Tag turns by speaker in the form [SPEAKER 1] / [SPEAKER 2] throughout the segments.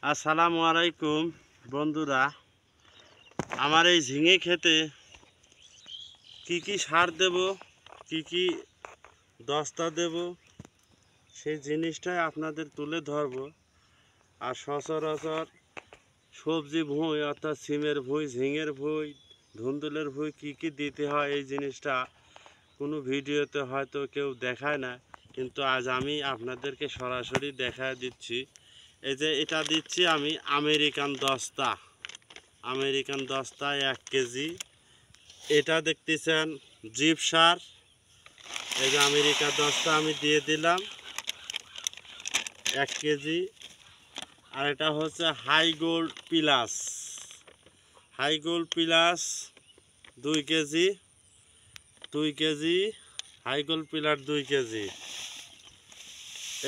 [SPEAKER 1] আসসালামু আলাইকুম বন্ধুরা, আমার এই ঝিঙে খেতে কি সার দেব, কি দস্তা দেব, সেই জিনিসটাই আপনাদের তুলে ধরব। আর সচরাচর সবজি ভুঁই অর্থাৎ সিমের ভুঁই, ঝিঙের ভুঁই, ধুন্দুলের ভুঁই কি দিতে হয় এই জিনিসটা কোনো ভিডিওতে হয়তো কেউ দেখায় না, কিন্তু আজ আমি আপনাদেরকে সরাসরি দেখায় দিচ্ছি। এই যে এটা দিচ্ছি আমি আমেরিকান দস্তা 1 কেজি। এটা দেখতেছেন জিপ সার, এই যে আমেরিকা দস্তা আমি দিয়ে দিলাম 1 কেজি। আর এটা হচ্ছে high gold plus 2 KG, high gold plus 2 KG.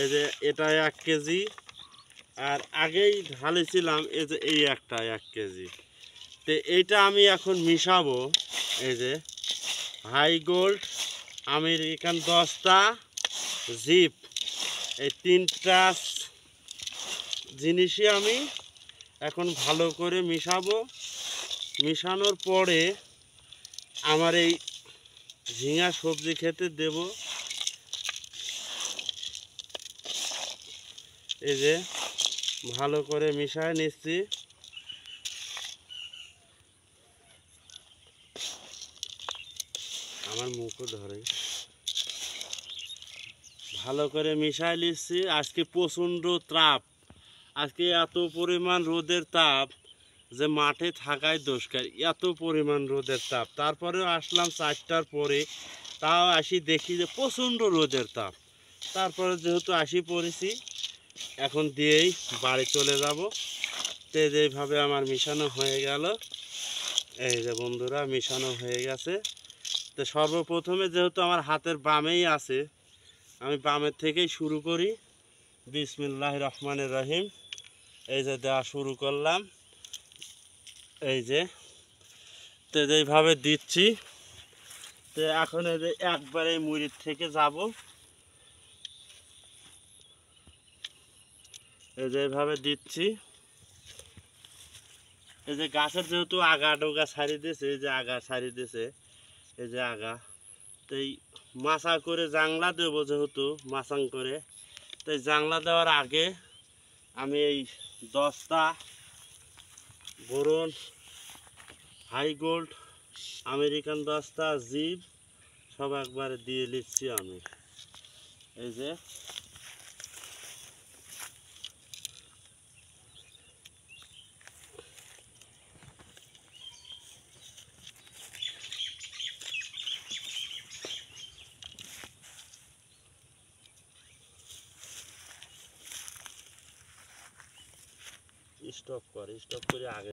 [SPEAKER 1] এই যে এটা 1 কেজি। আর আগেই ঢালেছিলাম এই যে এই একটা 1 কেজি। তো এইটা আমি এখন মিশাবো। এই যে হাই গোল্ড, আমেরিকান দস্তা, জিপ, এই 3টা জিনিসই আমি এখন ভালো করে মিশাবো। মিশানোর পরে আমার এই ঝিঙা সবজি খেতে দেব। এই যে ভালো করে মিশায় নিচ্ছি। আমার মুখও ধরে ভালো করে মিশাই নিচ্ছি। আজকে প্রচণ্ড তাপ, আজকে এত পরিমাণ রোদের তাপ যে মাঠে থাকাই দুষ্কার, এত পরিমাণ রোদের তাপ। তারপরেও আসলাম 4টার পরে, তাও আসি দেখি যে প্রচণ্ড রোদের তাপ। তারপরে যেহেতু আসি পড়েছি, এখন দিয়েই বাড়ি চলে যাব। তো যেইভাবে আমার মিশানো হয়ে গেল, এই যে বন্ধুরা মিশানো হয়ে গেছে। তো সর্বপ্রথমে যেহেতু আমার হাতের বামেই আছে, আমি বামের থেকেই শুরু করি। বিসমিল্লাহির রহমানির রহিম। এই যে দেওয়া শুরু করলাম। এই যে তো যেইভাবে দিচ্ছি, তো এখন এই যে একবারে মুড়ির থেকে যাব। এই যে এইভাবে দিচ্ছি। এই যে গাছের যেহেতু আগা ডোগা ছাড়ি দিয়েছে, এই যে আগা ছাড়ি দিয়েছে, এই যে আগা, তো এই মাচা করে জাংলা দেবো, যেহেতু মাচাং করে। তো এই জাংলা দেওয়ার আগে আমি এই দস্তা, বোরন, হাই গোল্ড, আমেরিকান দস্তা, জিপ সব একবারে দিয়ে নিচ্ছি আমি। এই যে স্টপ করে আগে